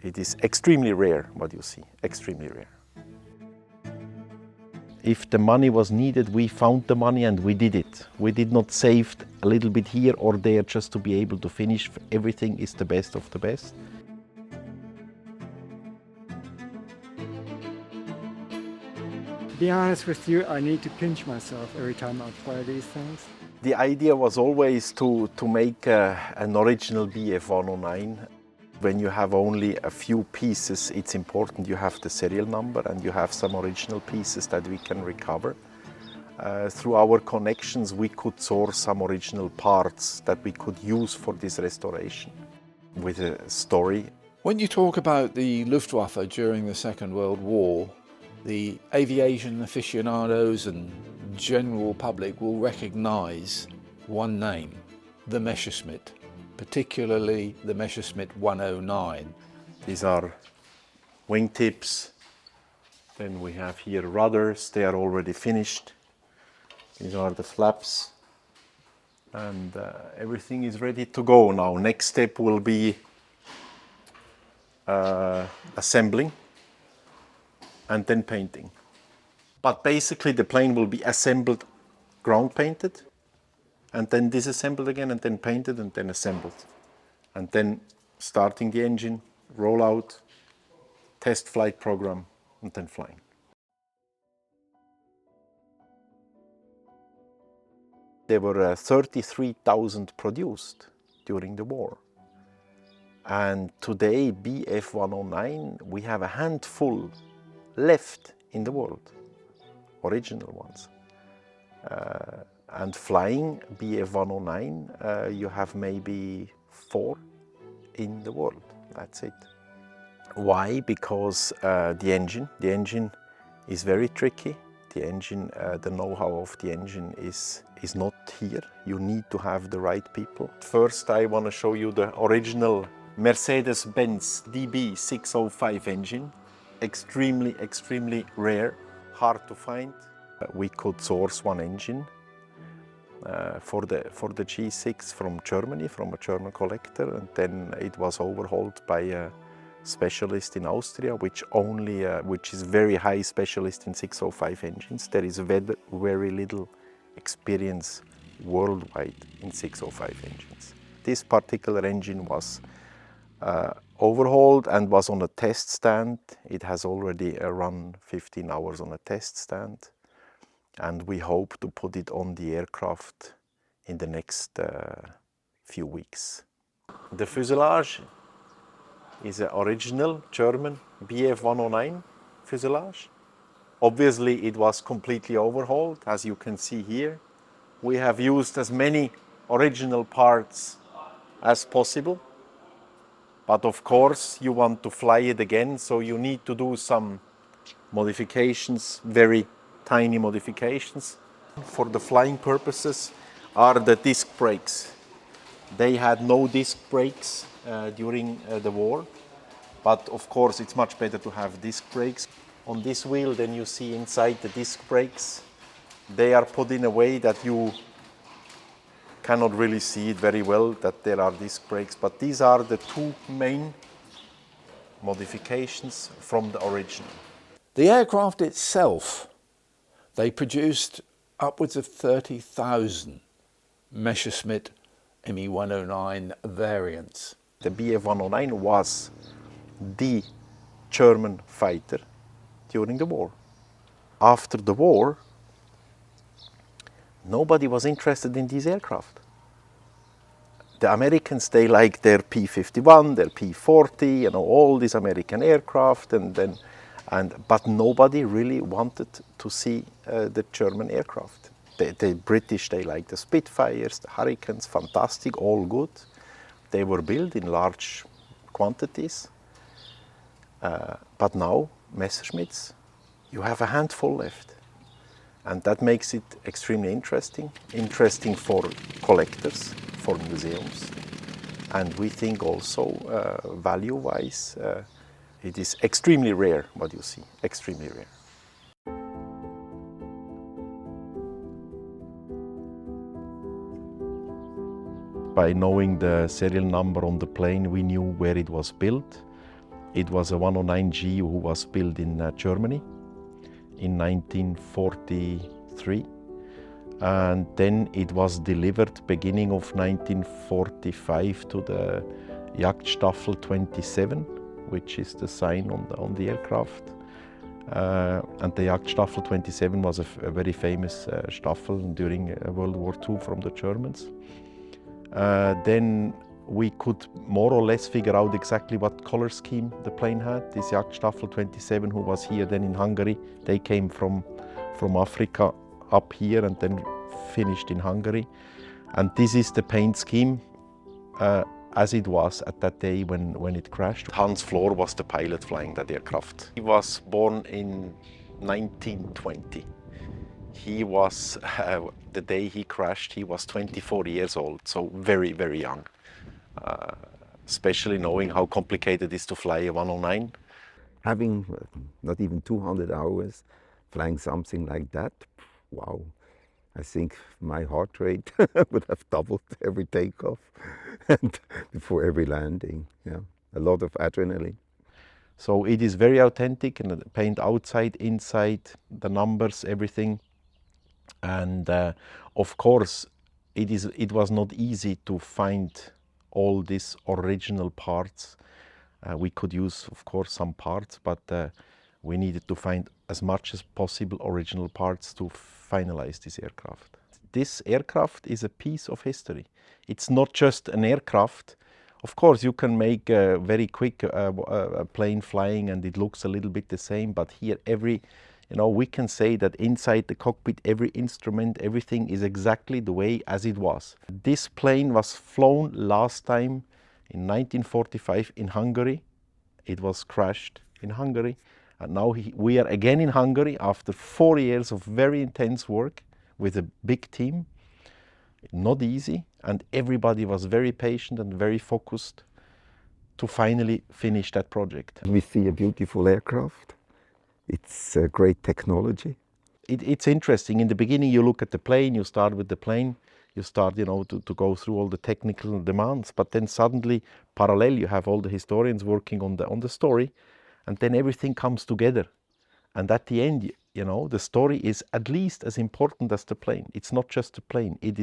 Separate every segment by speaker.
Speaker 1: It is extremely rare what you see, extremely rare. If the money was needed, we found the money and we did it. We did not save a little bit here or there just to be able to finish. Everything is the best of the best.
Speaker 2: To be honest with you, I need to pinch myself every time I fly these things.
Speaker 1: The idea was always to make an original Bf 109. When you have only a few pieces, it's important you have the serial number and you have some original pieces that we can recover. Through our connections, we could source some original parts that we could use for this restoration with a story.
Speaker 3: When you talk about the Luftwaffe during the Second World War, the aviation aficionados and general public will recognise one name, the Messerschmitt, particularly the Messerschmitt 109.
Speaker 1: These are wingtips. Then we have here rudders, they are already finished. These are the flaps. And everything is ready to go now. Next step will be assembling and then painting. But basically the plane will be assembled, ground painted, and then disassembled again, and then painted, and then assembled. And then starting the engine, roll out, test flight program, and then flying. There were 33,000 produced during the war. And today, Bf 109, we have a handful left in the world, original ones. And flying Bf 109, you have maybe 4 in the world, that's it. Why? Because the engine is very tricky. The engine, the know-how of the engine is not here. You need to have the right people. First, I want to show you the original Mercedes-Benz DB605 engine. Extremely rare, hard to find. We could source one engine for the G6 from Germany, from a German collector, and then it was overhauled by a specialist in Austria, which is very high specialist in 605 engines. There is very little experience worldwide in 605 engines. This particular engine was overhauled and was on a test stand. It has already run 15 hours on a test stand, and we hope to put it on the aircraft in the next few weeks. The fuselage is an original German Bf 109 fuselage. Obviously it was completely overhauled, as you can see here. We have used as many original parts as possible. But of course you want to fly it again, so you need to do some modifications, very tiny modifications. For the flying purposes are the disc brakes. They had no disc brakes during the war, but of course it's much better to have disc brakes. On this wheel then you see inside the disc brakes. They are put in a way that you cannot really see it very well that there are disc brakes, but these are the 2 main modifications from the original.
Speaker 3: The aircraft itself, they produced upwards of 30,000 Messerschmitt Me 109 variants.
Speaker 1: The Bf 109 was the German fighter during the war. After the war, nobody was interested in these aircraft. The Americans, they like their P-51, their P-40, you know, all these American aircraft, but nobody really wanted to see the German aircraft. The British, they like the Spitfires, the Hurricanes, fantastic, all good. They were built in large quantities. But now, Messerschmitts, you have a handful left. And that makes it extremely interesting for collectors, for museums. And we think also, value-wise, it is extremely rare what you see, extremely rare. By knowing the serial number on the plane, we knew where it was built. It was a 109G who was built in Germany in 1943. And then it was delivered beginning of 1945 to the Jagdstaffel 27, which is the sign on the aircraft. And the Jagdstaffel 27 was a very famous Staffel during World War II from the Germans. Then we could more or less figure out exactly what color scheme the plane had. This Jagdstaffel 27, who was here then in Hungary, they came from Africa up here and then finished in Hungary. And this is the paint scheme as it was at that day when it crashed. Hans Flohr was the pilot flying that aircraft. He was born in 1920. He was, the day he crashed, he was 24 years old, so very, very young. Especially knowing how complicated it is to fly a 109.
Speaker 4: Having not even 200 hours flying something like that, wow. I think my heart rate would have doubled every takeoff and before every landing. Yeah, a lot of adrenaline.
Speaker 1: So it is very authentic, and the paint outside, inside, the numbers, everything. And of course, it was not easy to find all these original parts. We could use, of course, some parts, but we needed to find as much as possible original parts to finalize this aircraft. This aircraft is a piece of history. It's not just an aircraft. Of course, you can make a very quick a plane flying and it looks a little bit the same, but here we can say that inside the cockpit, every instrument, everything is exactly the way as it was. This plane was flown last time in 1945 in Hungary. It was crashed in Hungary. And now we are again in Hungary after 4 years of very intense work with a big team. Not easy, and everybody was very patient and very focused to finally finish that project.
Speaker 4: We see a beautiful aircraft. It's a great technology.
Speaker 1: It's interesting. In the beginning, you look at the plane, you start with the plane, you start, to go through all the technical demands, but then suddenly, parallel, you have all the historians working on the story, and then everything comes together. And at the end, the story is at least as important as the plane. It's not just a plane. It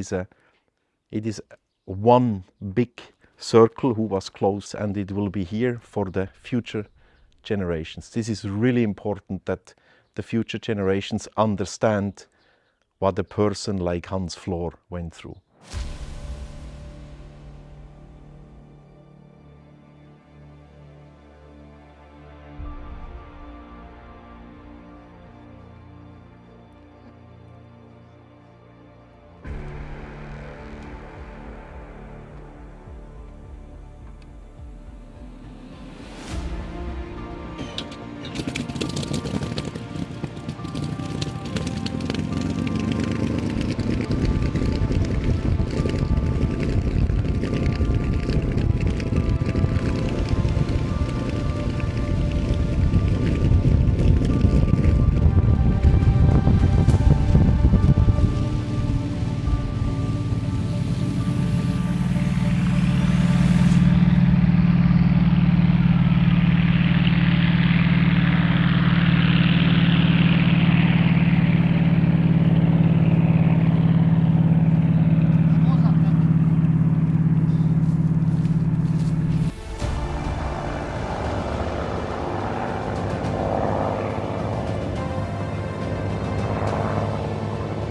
Speaker 1: is one big circle who was close, and it will be here for the future generations. This is really important, that the future generations understand what a person like Hans Flohr went through.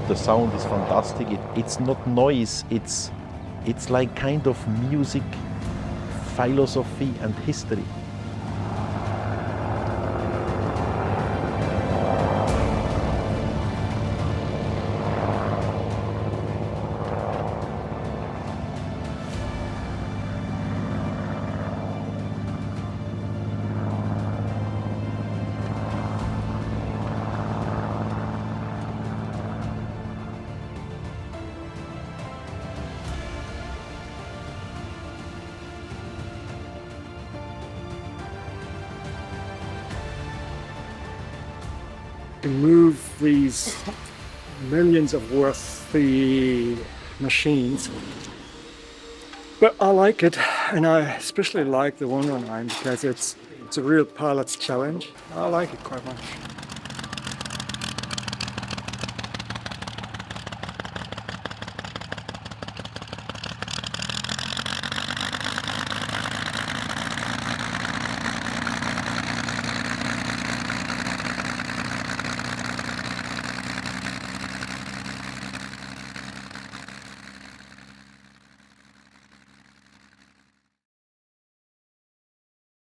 Speaker 1: The sound is fantastic. It's not noise, it's like kind of music, philosophy and history.
Speaker 2: To move these millions of worthy machines. But I like it, and I especially like the 109 because it's It's a real pilot's challenge. I like it quite much.